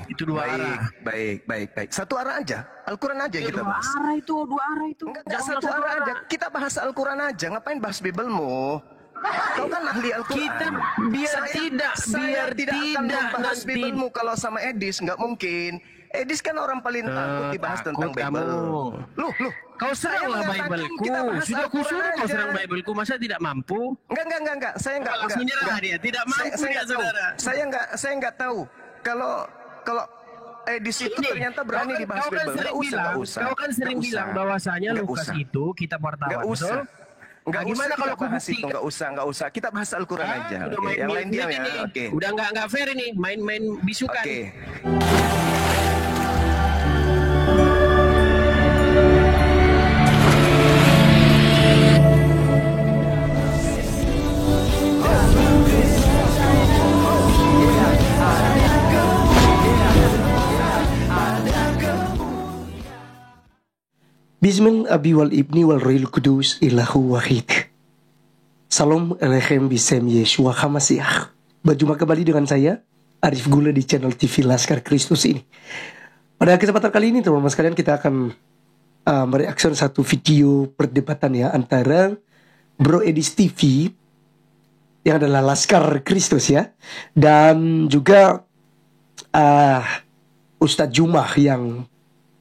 Itu dua arah. Baik. Satu arah aja. Al-Quran aja Ya, kita bahas. dua arah itu. Enggak satu arah aja. Kita bahas Al-Quran aja. Ngapain bahas Bibelmu? Kau kan ahli Al-Quran. Kita biar tidak akan membahas nanti. Bibelmu kalau sama Edis. Nggak mungkin. Edis kan orang paling takut dibahas tentang Bibel. Loh. Kau seranglah Bibelku. Sudah kusuruh kau serang Bibelku. Masa tidak mampu? Enggak. Saya enggak. Langsung nyerah dia. Tidak mampu dia, saudara. Saya enggak tahu. Kalau Edis itu ternyata berani dibahas Bibel. Enggak usah. Kau kan sering bilang bahwasanya Lukas itu kitab wartawan. Enggak usah. Enggak gimana usah kalau bahas itu, enggak usah. Kita bahas Al-Quran aja. Yang lain diam ya. Oke. Udah enggak fair ini, main bisukan. Oke. Bismillah abi wal ibni wal ruhil kudus ilahu wahid. Salam alechem bisem Yeshua HaMashiach. Berjumpa kembali dengan saya Arif Gula di channel TV Laskar Kristus ini. Pada kesempatan kali ini teman-teman sekalian, kita akan mereaksi satu video perdebatan ya antara Bro Edis TV yang adalah Laskar Kristus ya, dan juga Ustadz Jumah yang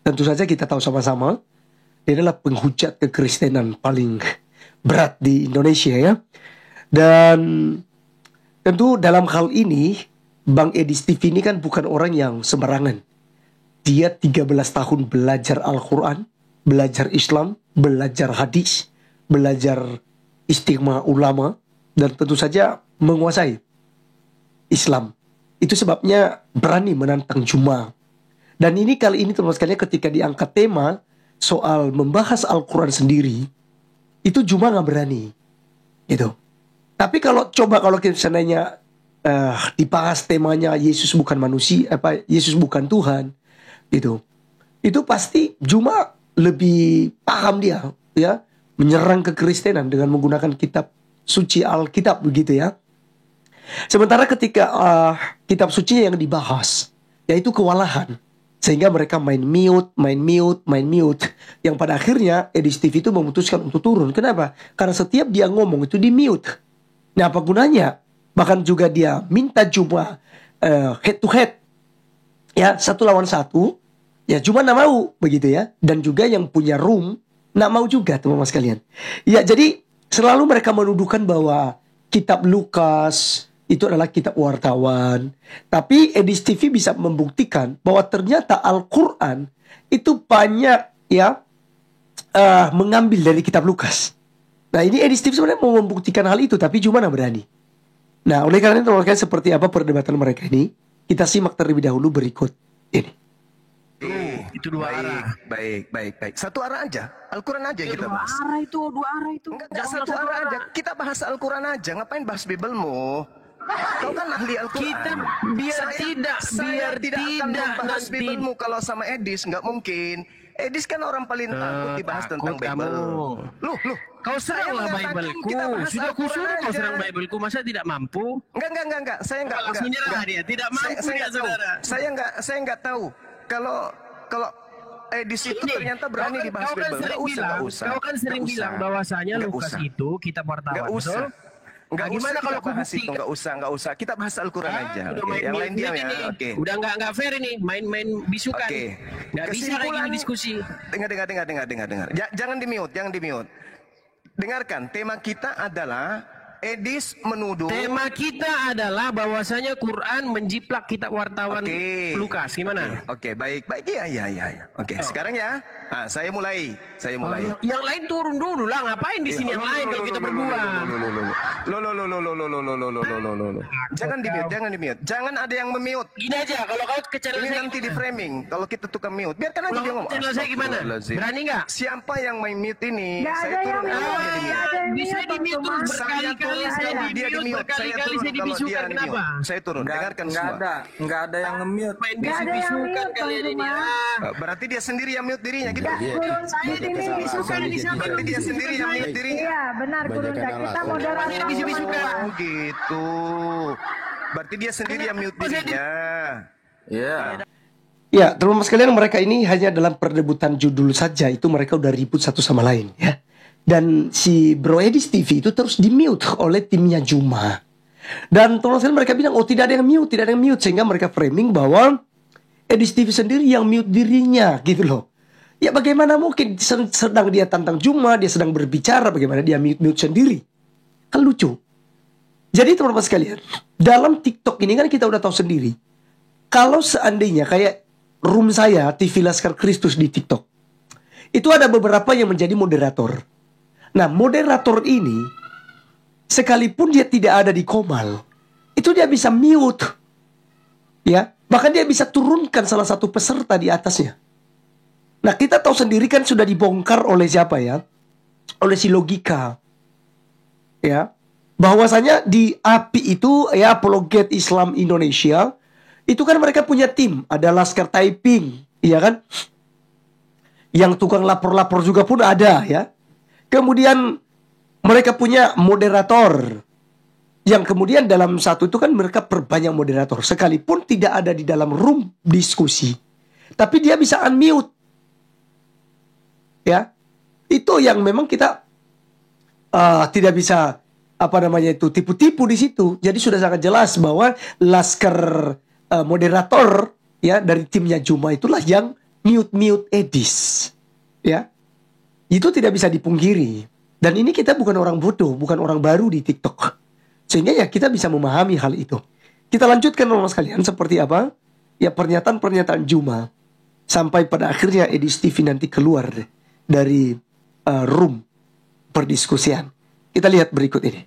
tentu saja kita tahu sama-sama dia adalah penghujat kekristenan paling berat di Indonesia ya. Dan tentu dalam hal ini Bang Edis TV ini kan bukan orang yang sembarangan. Dia 13 tahun belajar Al-Quran, belajar Islam, belajar hadis, belajar istimewa ulama, dan tentu saja menguasai Islam. Itu sebabnya berani menantang Jumah. Dan ini kali ini teman-teman sekalian, ketika diangkat tema soal membahas Al-Quran sendiri, itu Jumah nggak berani gitu. Tapi kalau kita seandainya dibahas temanya Yesus bukan manusia, Yesus bukan Tuhan gitu, itu pasti Jumah lebih paham dia ya, menyerang kekristenan dengan menggunakan kitab suci Alkitab begitu ya. Sementara ketika kitab suci yang dibahas yaitu kewalahan, sehingga mereka main mute. Yang pada akhirnya Edis TV itu memutuskan untuk turun. Kenapa? Karena setiap dia ngomong itu di mute. Nah, apa gunanya? Bahkan juga dia minta Jumah head to head, ya, 1 lawan 1. Ya Jumah nggak mau begitu ya. Dan juga yang punya room nggak mau juga, teman-teman sekalian. Ya, jadi selalu mereka menuduhkan bahwa kitab Lukas itu adalah kitab wartawan. Tapi Edis TV bisa membuktikan bahwa ternyata Al-Quran itu banyak ya mengambil dari kitab Lukas. Nah, ini Edis TV sebenarnya mau membuktikan hal itu, tapi Jumah nggak berani. Nah, oleh karena itu teman-teman, seperti apa perdebatan mereka ini, kita simak terlebih dahulu berikut ini. Itu dua arah. Baik. Satu arah aja. Al-Quran aja kita bahas. Dua arah itu. Enggak satu arah aja. Kita bahas Al-Quran aja. Ngapain bahas Bibelmu? Kau kan ahli Al-Quran. Kita biar tidak akan membahas nanti. Bibelmu kalau sama Edis. Nggak mungkin. Edis kan orang paling takut dibahas tentang Bibel. Loh. Kau seranglah Bibelku. Sudah kusuruh kau serang Bibelku. Masa tidak mampu? Enggak. Saya enggak. Langsung nyerah dia. Tidak mampu dia, saudara. Saya enggak tahu. Kalau Edis itu ternyata berani dibahas Bibel. Enggak usah. Kau kan sering bilang bahwasanya Lukas itu kitab wartawan. Enggak usah. Gimana kalau kau bahas itu? Enggak usah. Kita bahas Al-Quran aja. Yang lain diam ya. Oke. Udah enggak fair ini, main bisukan. Oke. Enggak bisa lagi diskusi. Dengar. Jangan di mute. Dengarkan, tema kita adalah Edis menuduh. Tema kita adalah bahwasanya Quran menjiplak kitab wartawan Lukas. Gimana? Oke, baik. Iya. Oke, sekarang ya. Nah, saya mulai. Yang lain turun dulu lah. Ngapain di sini yang lain kalau kita berdua? Jangan di mute. Jangan ada yang memute. Gini aja, kalau kau ke channel Ini saya nanti di framing. Kalau kita tukang mute, biarkan aja dia ngomong. Channel saya gimana? Berani nggak? Siapa yang main mute ini? Nggak Saya ada turun. yang Bisa di mute terus berkali-kali saya berkali-kali saya dibisukan. Kenapa? Saya turun. Dengarkan semua. Nggak ada yang nge-mute. Main bisu-bisukan kalian ini. Berarti dia sendiri yang mute dirinya gitu. Gurun Said ini Bisukan ini siapa? Berarti dia sendiri yang mute dirinya. Iya benar Gurun Said. Kita moderasi Bisu-bisukan. Oh gitu. Berarti dia sendiri yang mute dirinya. Ya. Ya, teman-teman sekalian, mereka ini hanya dalam perebutan judul saja, itu mereka udah ribut satu sama lain ya. Dan si Bro Edis TV itu terus di-mute oleh timnya Juma. Dan teman-teman sekalian, mereka bilang, oh tidak ada yang mute, tidak ada yang mute. Sehingga mereka framing bahwa Edis TV sendiri yang mute dirinya gitu loh. Ya bagaimana mungkin sedang dia tantang Juma, dia sedang berbicara, bagaimana dia mute sendiri. Kan lucu. Jadi teman-teman sekalian, dalam TikTok ini kan kita udah tahu sendiri. Kalau seandainya kayak room saya, TV Laskar Kristus di TikTok, itu ada beberapa yang menjadi moderator. Nah, moderator ini, sekalipun dia tidak ada di Komal, itu dia bisa mute. Ya, bahkan dia bisa turunkan salah satu peserta di atasnya. Nah, kita tahu sendiri kan sudah dibongkar oleh siapa ya? Oleh si Logika. Ya, bahwasanya di API itu, ya, Apologet Islam Indonesia, itu kan mereka punya tim, ada Laskar Typing, iya kan? Yang tukang lapor-lapor juga pun ada ya. Kemudian mereka punya moderator, yang kemudian dalam satu itu kan mereka perbanyak moderator, sekalipun tidak ada di dalam room diskusi, tapi dia bisa unmute. Ya, itu yang memang kita tidak bisa tipu-tipu di situ. Jadi sudah sangat jelas bahwa Laskar moderator ya dari timnya Juma itulah yang mute Edis ya. Itu tidak bisa dipungkiri. Dan ini kita bukan orang bodoh, bukan orang baru di TikTok, sehingga ya kita bisa memahami hal itu. Kita lanjutkan teman-teman sekalian, seperti apa ya pernyataan Juma sampai pada akhirnya Edis TV nanti keluar dari room perdiskusian. Kita lihat berikut ini.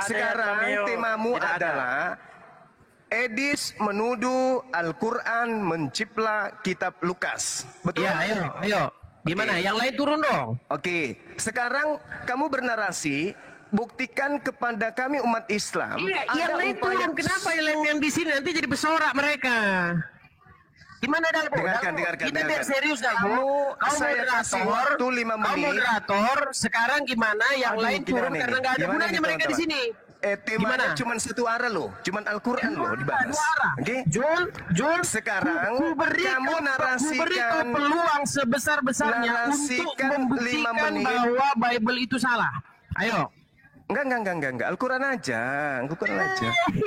Sekarang temamu adalah Edis menuduh Al-Quran menciplak kitab Lukas. Betul? Ya, ayo. Gimana? Yang lain turun dong. Oke. Sekarang kamu bernarasi, buktikan kepada kami umat Islam. Iya, ada yang lain upaya. turun. Kenapa yang di sini nanti jadi bersorak mereka? Gimana Dalbo? Dengarkan. Kita biar serius Dalbo. Kamu saya kasih waktu 5 Kau menit. moderator. Sekarang gimana? Yang lain turun karena nggak ada gunanya mereka di sini. Temanya cuma satu arah loh, cuma Al-Quran loh dibahas. Oke? Oke? Jul, Sekarang kamu beri narasikan kau peluang sebesar-besarnya untuk membuktikan bahwa Bible itu salah. Ayo. Enggak. Al-Quran aja.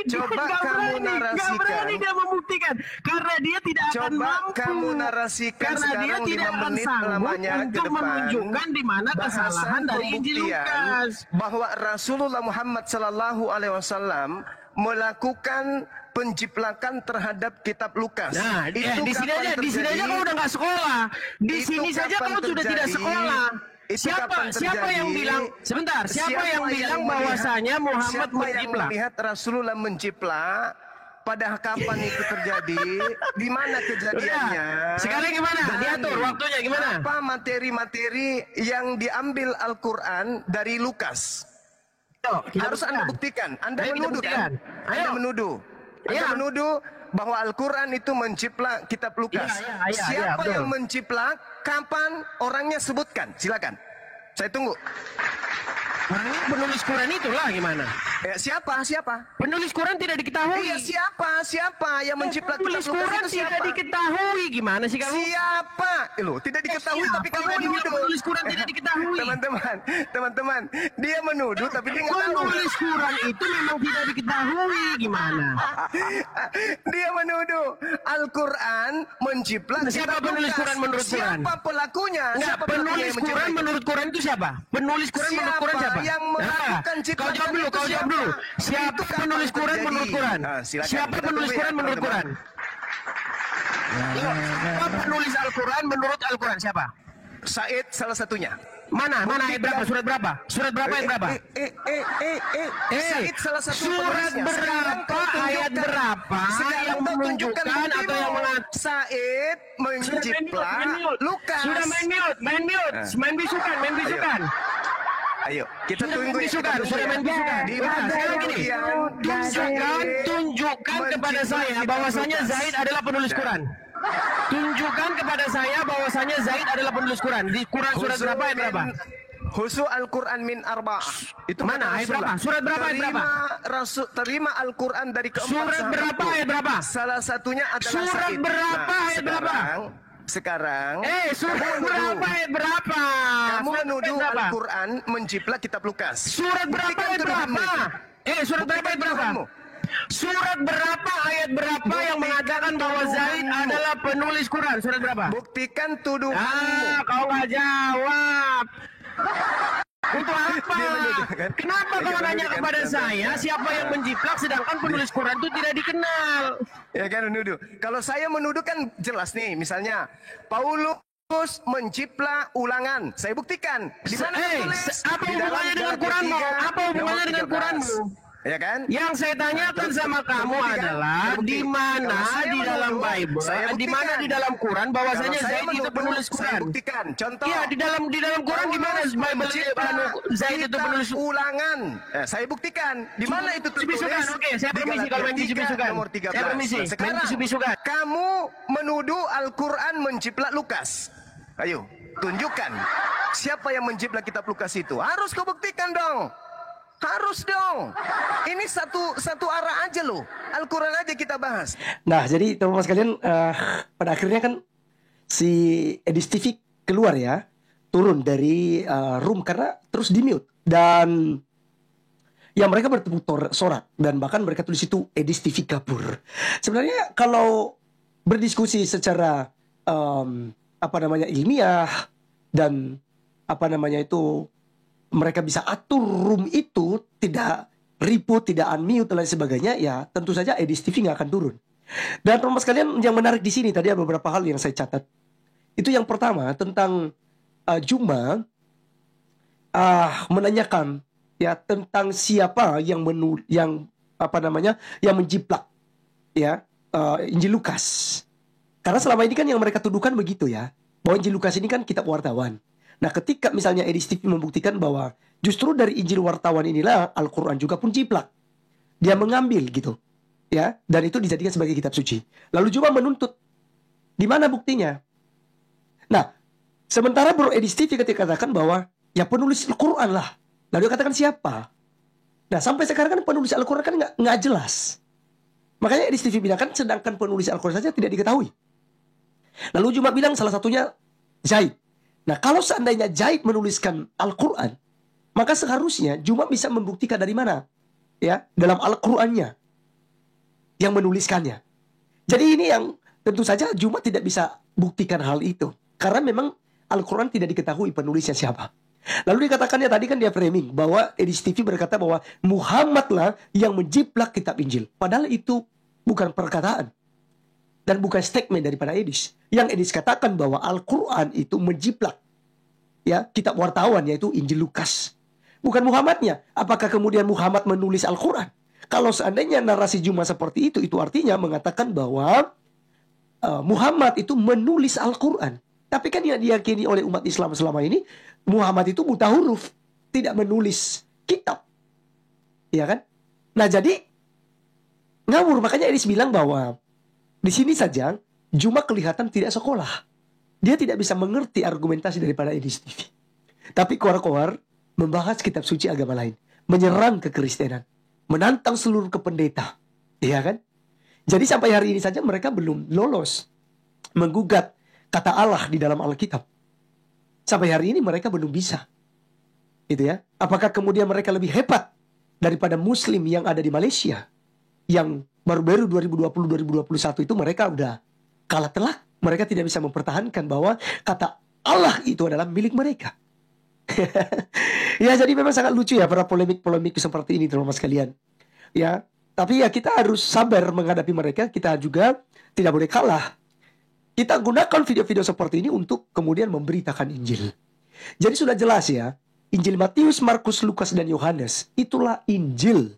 Coba kamu narasikan. Gak berani dia membuktikan karena dia tidak akan mampu. Kamu narasikan karena dia sekarang tidak 5 akan menit sanggup lamanya ke untuk depan. menunjukkan di mana kesalahan dari Injil Lukas. Bahwa Rasulullah Muhammad sallallahu alaihi wasallam melakukan penjiplakan terhadap kitab Lukas. Nah, di sini aja kau udah nggak sekolah. Di sini saja kau sudah tidak sekolah. Siapa yang bilang bahwasanya Muhammad menjiplak? Melihat Rasulullah menjiplak, pada kapan itu terjadi? Di mana kejadiannya? Sekarang gimana? Diatur waktunya gimana? Apa materi-materi yang diambil Al-Quran dari Lukas? Harus Anda buktikan. Anda menuduh kan? Anda menuduh bahwa Al-Quran itu menciplak kitab Lukas. Siapa yang menciplak? Kapan? Orangnya sebutkan. Silakan. Saya tunggu. Penulis Quran itulah gimana? Siapa? Penulis Quran tidak diketahui. Iya, siapa yang menciplak kitab Penulis Lukas Quran itu siapa? tidak diketahui. Gimana sih kamu? Siapa? Tidak diketahui tapi kamu menuduh. Penulis Quran tidak diketahui. Teman-teman, dia menuduh tapi dia nggak tahu. Penulis Quran itu memang tidak diketahui. Gimana? Dia menuduh Al-Quran menciplak Siapa kitab penulis Lukas. Quran menurut Quran? Siapa pelakunya? Siapa pelakunya Penulis yang Quran menciplak? menurut Quran itu siapa? Penulis Quran menurut Quran siapa? Yang melakukan Kau jawab dulu. Siapa penulis Quran menurut Quran? Siapa penulis Quran menurut Quran? Siapa penulis Al-Quran menurut Al-Quran? Siapa? Said salah satunya. Mana ayat berapa? Surat berapa? Surat berapa ayat berapa? Said salah satu Surat berapa ayat berapa yang menunjukkan atau yang mengatakan Said menciplak Lukas. Sudah main bisukan. Ayo, kita tunggu Sudah main bisukan. Sekarang gini, tunjukkan kepada saya bahwasanya Zaid adalah penulis Quran. Tunjukkan kepada saya bahwasanya Zaid adalah penulis Quran. Di Quran surat berapa ayat berapa? Husu Al-Quran min arba'ah. Itu Mana? Ayat berapa? Surat berapa? Ayat berapa? Terima Al-Quran dari keempat Surat sahabatku. berapa? Ayat berapa? Salah satunya adalah Surat Sa'id. berapa? Ayat berapa? Sekarang surat berapa? Ayat berapa? kamu Surat menuduh berapa? Al-Quran menjiplak kitab Lukas. Surat berapa? Buktikan Ayat tuduhanmu berapa? itu. Surat berapa? Ayat berapa? Tuduhanmu. Surat berapa? Ayat berapa yang mengatakan bahwa Zaid adalah penulis Quran? Surat berapa? Buktikan tuduhanmu. Kau nggak jawab. Untuk apa? Dia menuduh, kan? Kenapa kau nanya kepada saya siapa yang menjiplak sedangkan penulis Quran itu tidak dikenal? Ya kan menuduh. Kalau saya menuduh kan jelas nih, misalnya Paulus menciplak ulangan. Saya buktikan. Di mana tertulis? Apa Di dalam hubungannya dengan Galatia Quranmu? 3, Apa hubungannya nomor dengan 13. Quranmu? Ya kan? Yang saya tanyakan sama kamu terbukti kan? adalah Terbukti. di mana Kalau saya di dalam menuduh, Bible, saya di mana buktikan. di dalam Quran bahwasanya Kalau saya Zaid itu menuduh, penulis saya Quran. buktikan. Contoh. Iya, di dalam Quran di mana Bible menciplak Zaid itu kitab penulis ulangan. Saya buktikan. Di mana itu tertulis? Bisukan. Oke, saya Di permisi Galatia kalau main 3, bisukan. nomor 13. Saya permisi. Nah, sekarang Main bisukan. kamu menuduh Al-Quran menciplak Lukas. Ayo, tunjukkan. Siapa yang menciplak kitab Lukas itu? Harus kau buktikan dong. Harus dong. Ini satu arah aja loh. Al-Quran aja kita bahas. Nah, jadi teman-teman sekalian, pada akhirnya kan si Edis TV keluar ya, turun dari room karena terus di mute. Dan ya mereka bertemu sorak dan bahkan mereka tulis itu Edis TV kabur. Sebenarnya kalau berdiskusi secara ilmiah dan mereka bisa atur room itu tidak ribut, tidak unmute dan lain sebagainya, ya tentu saja Edis TV nggak akan turun. Dan teman-teman sekalian, yang menarik di sini tadi ada beberapa hal yang saya catat. Itu yang pertama tentang Juma menanyakan ya tentang siapa yang menjiplak ya Injil Lukas. Karena selama ini kan yang mereka tuduhkan begitu ya, bahwa Injil Lukas ini kan kitab wartawan. Nah, ketika misalnya Edis TV membuktikan bahwa justru dari Injil wartawan inilah Al-Quran juga pun jiplak, dia mengambil gitu, ya, dan itu dijadikan sebagai kitab suci. Lalu Juma menuntut, di mana buktinya? Nah, sementara Bro Edis TV ketika katakan bahwa ya penulis Al-Quran lah, lalu dia katakan siapa? Nah, sampai sekarang kan penulis Al-Quran kan nggak jelas. Makanya Edis TV bilang kan, sedangkan penulis Al-Quran saja tidak diketahui. Lalu Juma bilang salah satunya Zaid. Nah, kalau seandainya Zaid menuliskan Al-Quran, maka seharusnya Juma bisa membuktikan dari mana? Ya, dalam Al-Qurannya yang menuliskannya. Jadi ini yang tentu saja Juma tidak bisa buktikan hal itu. Karena memang Al-Quran tidak diketahui penulisnya siapa. Lalu dikatakannya tadi kan dia framing bahwa Edis TV berkata bahwa Muhammadlah yang menjiplak kitab Injil. Padahal itu bukan perkataan dan bukan statement daripada Edis. Yang Edis katakan bahwa Al-Quran itu menjiplak ya kitab wartawan, yaitu Injil Lukas, bukan Muhammadnya. Apakah kemudian Muhammad menulis Al-Quran? Kalau seandainya narasi Juma seperti itu artinya mengatakan bahwa Muhammad itu menulis Al-Quran. Tapi kan yang diyakini oleh umat Islam selama ini, Muhammad itu buta huruf, tidak menulis kitab, ya kan? Nah, jadi ngawur. Makanya Edis bilang bahwa di sini saja Juma kelihatan tidak sekolah. Dia tidak bisa mengerti argumentasi daripada Edis TV. Tapi koar-koar membahas kitab suci agama lain, menyerang kekristenan, menantang seluruh kependeta, ya kan? Jadi sampai hari ini saja mereka belum lolos menggugat kata Allah di dalam Alkitab. Sampai hari ini mereka belum bisa. Gitu ya. Apakah kemudian mereka lebih hebat daripada Muslim yang ada di Malaysia, yang baru-baru 2020-2021 itu mereka udah kalah telak? Mereka tidak bisa mempertahankan bahwa kata Allah itu adalah milik mereka. Ya, jadi memang sangat lucu ya para polemik-polemik seperti ini, teman-teman sekalian. Ya, tapi ya kita harus sabar menghadapi mereka. Kita juga tidak boleh kalah. Kita gunakan video-video seperti ini untuk kemudian memberitakan Injil. Jadi sudah jelas ya, Injil Matius, Markus, Lukas, dan Yohanes itulah Injil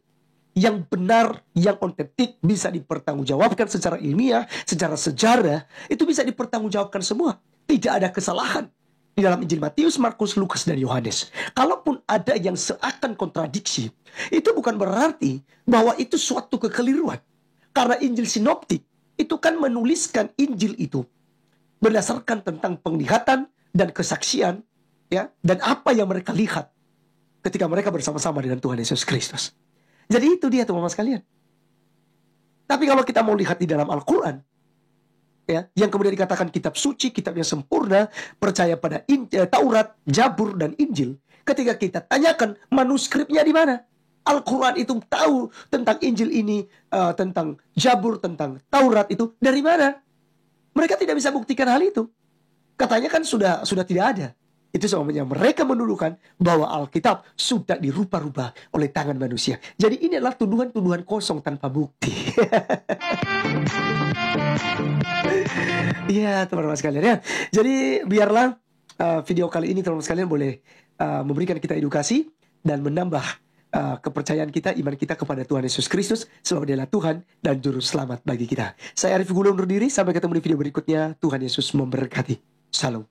yang benar, yang otentik, bisa dipertanggungjawabkan secara ilmiah, secara sejarah, itu bisa dipertanggungjawabkan semua. Tidak ada kesalahan di dalam Injil Matius, Markus, Lukas, dan Yohanes. Kalaupun ada yang seakan kontradiksi, itu bukan berarti bahwa itu suatu kekeliruan. Karena Injil sinoptik itu kan menuliskan Injil itu berdasarkan tentang penglihatan dan kesaksian ya, dan apa yang mereka lihat ketika mereka bersama-sama dengan Tuhan Yesus Kristus. Jadi itu dia teman-teman sekalian. Tapi kalau kita mau lihat di dalam Al-Quran, ya, yang kemudian dikatakan kitab suci, kitab yang sempurna, percaya pada Taurat, Jabur, dan Injil. Ketika kita tanyakan manuskripnya di mana, Al-Quran itu tahu tentang Injil ini, tentang Jabur, tentang Taurat itu dari mana? Mereka tidak bisa buktikan hal itu. Katanya kan sudah tidak ada. Itu sebabnya mereka menuduhkan bahwa Alkitab sudah dirubah-rubah oleh tangan manusia. Jadi ini adalah tuduhan-tuduhan kosong tanpa bukti. Iya teman-teman sekalian ya. Jadi biarlah video kali ini teman-teman sekalian boleh memberikan kita edukasi dan menambah kepercayaan kita, iman kita kepada Tuhan Yesus Kristus, sebab Dia adalah Tuhan dan Juru Selamat bagi kita. Saya Arif Gulo undur diri, sampai ketemu di video berikutnya. Tuhan Yesus memberkati. Shalom.